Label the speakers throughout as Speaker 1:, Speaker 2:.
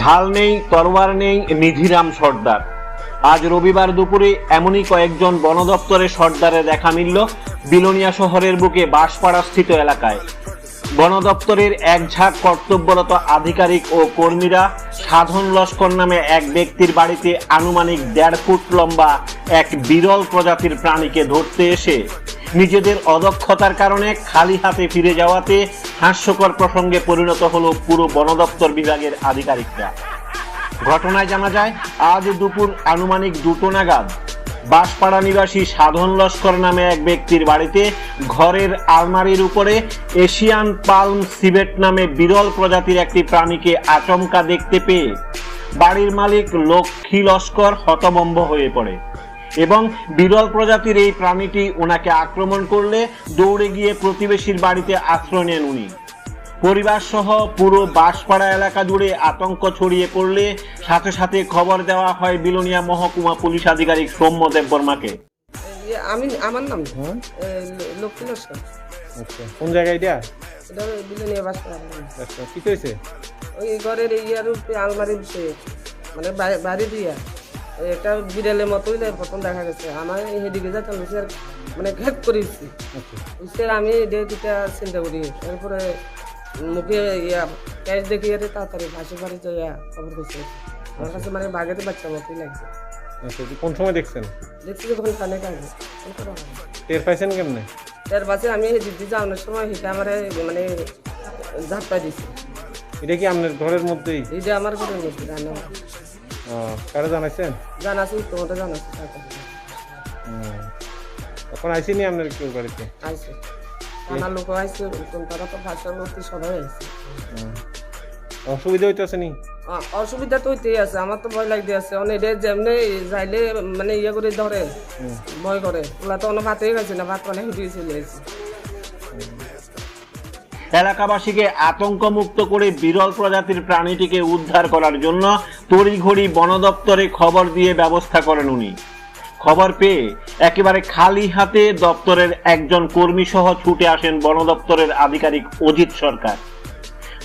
Speaker 1: ঢাল নেই, তরোয়ার নেই, নিধিরাম সর্দার। আজ রবিবার দুপুরে এমনই কয়েকজন বন দপ্তরের সর্দারে দেখা মিলল বিলোনিয়া শহরের বুকে বাঁশপাড়া স্থিত এলাকায়। বন দপ্তরের এক ঝাঁক কর্তব্যরত আধিকারিক ও কর্মীরা সাধন লস্কর নামে এক ব্যক্তির বাড়িতে আনুমানিক 1.5 ফুট লম্বা এক বিরল প্রজাতির প্রাণীকে ধরতে এসে নিজেদের অদক্ষতার কারণে খালি হাতে ফিরে যাওয়াতে হাস্যকর প্রসঙ্গে পরিণত হলো পুরো বন দপ্তর বিভাগের আধিকারিকরা। ঘটনায় জানা যায়, আজ দুপুর আনুমানিক 2টো নাগাদ বাঁশপাড়া নিবাসী সাধন লস্কর নামে এক ব্যক্তির বাড়িতে ঘরের আলমারির উপরে এশিয়ান পালম সিভেট নামে বিরল প্রজাতির একটি প্রাণীকে আচমকা দেখতে পেয়ে বাড়ির মালিক লক্ষ্মী লস্কর হতভম্ব হয়ে পড়ে এবং বিরল প্রজাতির এই প্রাণীটি ওনাকে আক্রমণ করলে দৌড়ে গিয়ে প্রতিবেশীর বাড়িতে আশ্রয় নেন উনি। পরিবার সহ পুরো বাঁশপাড়া এলাকা জুড়ে আতঙ্ক ছড়িয়ে পড়লে সাথে সাথে খবর দেওয়া হয় বিলোনিয়া মহকুমা পুলিশ আধিকারিক সৌম্য দেববর্মাকে।
Speaker 2: আমার নাম লক্ষ্মী লস্কর।
Speaker 3: আচ্ছা, কোন জায়গায় এটা?
Speaker 2: এটা বিলোনিয়া বাঁশপাড়া।
Speaker 3: আচ্ছা, কি হয়েছে?
Speaker 2: ওই ঘরের ইয়ার উপরে আলমারির উপরে মানে বাড়ি দিয়া একটা বিড়ালের মতোই প্রথম দেখা গেছে। আমার হেদিকে যাইতাম মানে ঘেট করেছি। আমি দুটা চিন্তা করি, এরপরে মুখে ইয়া ক্যাশ দেখিয়ে তাড়াতাড়ি ভাসি বাড়ি যাইয়া খবর করছে। আমার কাছে মানে বাঘের বাচ্চা মতোই লাগছে।
Speaker 3: আচ্ছা, কোন সময় দেখছেন?
Speaker 2: দেখছি যখন কানে কানে
Speaker 3: টের পাইছেন কেমনে?
Speaker 2: এর পাশে আমি দিদি যাওয়ানোর সময় সেটা আমার মানে ঝাপটা দিছি।
Speaker 3: এটা কি আপনার ঘরের মধ্যেই?
Speaker 2: এটা আমার ঘরের মধ্যে রান্না।
Speaker 3: কারা জানাইছেন?
Speaker 2: জানাছি, তোমাটা জানাছি।
Speaker 3: এখন আইসিনি আপনার কেউ বাড়িতে?
Speaker 2: আইসে থানার লোক আইসে, তারা তো ভাষার মধ্যে সবাই আইসে।
Speaker 3: অসুবিধা হইতেছে নি?
Speaker 2: অসুবিধা তো হইতেই আছে, আমার তো ভয় লাগতে আছে। অনেক যেমনি যাইলে মানে ইয়ে করে ধরে ভয় করে, ওরা তো অনেক ভাতেই গেছে না, ভাত মানে হুটিয়ে চলে আসছে।
Speaker 1: এলাকাবাসীকে আতঙ্কমুক্ত করে বিরল প্রজাতির প্রাণীটিকে উদ্ধার করার জন্য তড়িঘড়ি বন দপ্তরে খবর দিয়ে ব্যবস্থা করেন উনি। খবর পেয়ে একেবারে খালি হাতে দপ্তরের একজন কর্মী সহ ছুটে আসেন বন দপ্তরের আধিকারিক অজিত সরকার।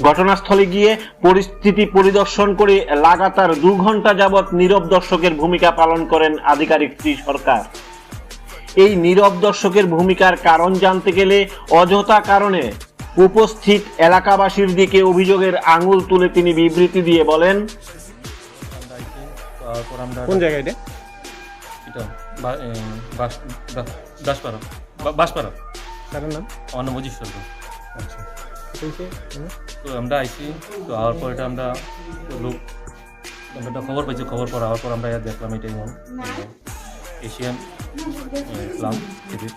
Speaker 1: ঘটনাস্থলে গিয়ে পরিস্থিতি পরিদর্শন করে লাগাতার 2 ঘন্টা যাবৎ নীরব দর্শকের ভূমিকা পালন করেন আধিকারিক শ্রী সরকার। এই নীরব দর্শকের ভূমিকার কারণ জানতে গেলে অযথা কারণে উপস্থিত এলাকাবাসীর দিকে অভিযোগের আঙুল তুলে তিনি বিবৃতি দিয়ে বলেন,
Speaker 3: কোন জায়গায় এটা?
Speaker 4: এটা বাঁশপাড়া।
Speaker 3: তার নাম?
Speaker 4: আমার নাম অজিত সরকার।
Speaker 3: আচ্ছা,
Speaker 4: তো আমরা আইসি, তো আওয়ার পর এটা আমরা লোক আমরা খবর পাইছি। খবর পাওয়ার পর আমরা দেখলাম এটাই এশিয়ান প্লাম সিভিট।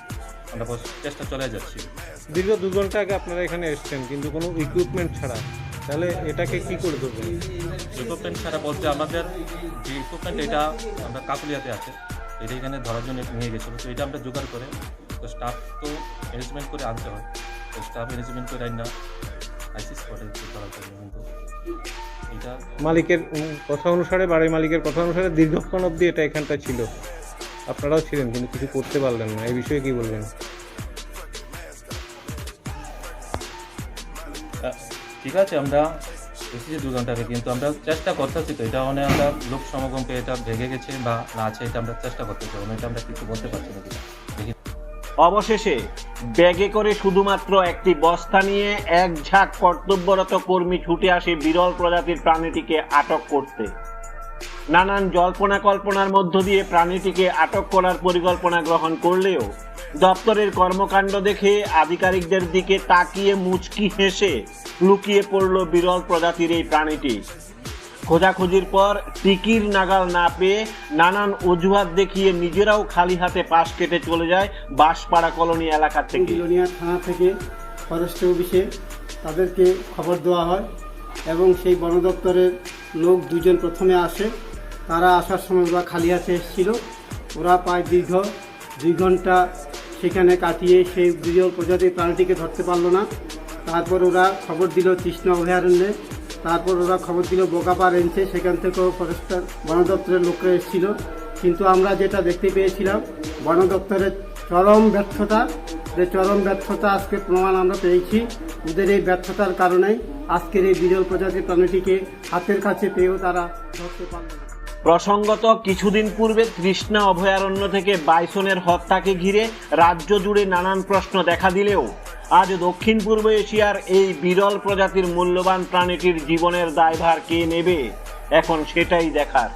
Speaker 4: আমরা চেষ্টা চলে যাচ্ছি।
Speaker 3: দীর্ঘ 2 ঘন্টা আগে আপনারা এখানে এসেছেন কিন্তু কোনো ইকুইপমেন্ট ছাড়া, তাহলে এটাকে কি করে ধরবেন?
Speaker 4: ইকুইপমেন্ট ছাড়া বলতে আমাদের যে ইকুইপমেন্ট এটা আমরা কাকুলিয়াতে আছে, এটা এখানে ধরার জন্য নিয়ে গেছিলো। তো এটা আমরা জোগাড় করে, তো স্টাফ তো অ্যারেঞ্জমেন্ট করে আনতে হয়, তো স্টাফ অ্যারেঞ্জমেন্ট করে আইন না আইসি স্পটে ধরার জন্য। কিন্তু এটা
Speaker 3: মালিকের কথা অনুসারে, বাড়ির মালিকের কথা অনুসারে দীর্ঘক্ষণ অবধি এটা এখানটা ছিল, আপনারাও ছিলেন কিন্তু কিছু করতে পারলেন না। এই বিষয়ে কি বলবেন?
Speaker 4: ঠিক আছে, আমরা এসেছি 2 ঘন্টা আগে, কিন্তু আমরা চেষ্টা করতেছি। তো এটা মানে আমরা লোক সমাগমকে এটা ভেঙে গেছে বা না আছে, এটা আমরা চেষ্টা করতেছি। এটা আমরা কিছু বলতে পারছি না। দেখি
Speaker 1: অবশেষে ব্যাগে করে শুধুমাত্র একটি বস্তা নিয়ে এক ঝাঁক কর্তব্যরত কর্মী ছুটে আসে বিরল প্রজাতির প্রাণীটিকে আটক করতে। নানান জল্পনা কল্পনার মধ্য দিয়ে প্রাণীটিকে আটক করার পরিকল্পনা গ্রহণ করলেও দপ্তরের কর্মকাণ্ড দেখে আধিকারিকদের দিকে তাকিয়ে মুচকি হেসে লুকিয়ে পড়ল বিরল প্রজাতির এই প্রাণীটি। খোঁজাখুঁজির পর টিকির নাগাল না পেয়ে নানান অজুহাত দেখিয়ে নিজেরাও খালি হাতে পাশ কেটে চলে যায় বাঁশপাড়া কলোনি এলাকা থেকে।
Speaker 5: বিলোনিয়া থানা থেকে ফরেস্ট অফিসে তাদেরকে খবর দেওয়া হয় এবং সেই বন দপ্তরের লোক 2 জন প্রথমে আসে। তারা আসার সময় ওরা খালি হাতে এসেছিল। ওরা প্রায় দীর্ঘ 2 ঘন্টা সেখানে কাটিয়ে সেই বিরল প্রজাতির প্রাণীটিকে ধরতে পারলো না। তারপর ওরা খবর দিল তৃষ্ণা অভয়ারণ্যে, তারপর ওরা খবর দিল বোকাপা রেঞ্জে, সেখান থেকেও ফরেস্টার বন দপ্তরের লোকরা এসেছিল। কিন্তু আমরা যেটা দেখতে পেয়েছিলাম, বন দপ্তরের চরম ব্যর্থতা, যে চরম ব্যর্থতা আজকে প্রমাণ আমরা পেয়েছি। ওদের এই ব্যর্থতার কারণেই আজকের এই বিরল প্রজাতির প্রাণীটিকে হাতের কাছে পেয়েও তারা ধরতে পারল না।
Speaker 1: প্রসঙ্গত কিছুদিন পূর্বে তৃষ্ণা অভয়ারণ্য থেকে বাইসনের হত্যাকে ঘিরে রাজ্য জুড়ে নানান প্রশ্ন দেখা দিলেও আজ দক্ষিণ পূর্ব এশিয়ার এই বিরল প্রজাতির মূল্যবান প্রাণীটির জীবনের দায়ভার কে নেবে, এখন সেটাই দেখার।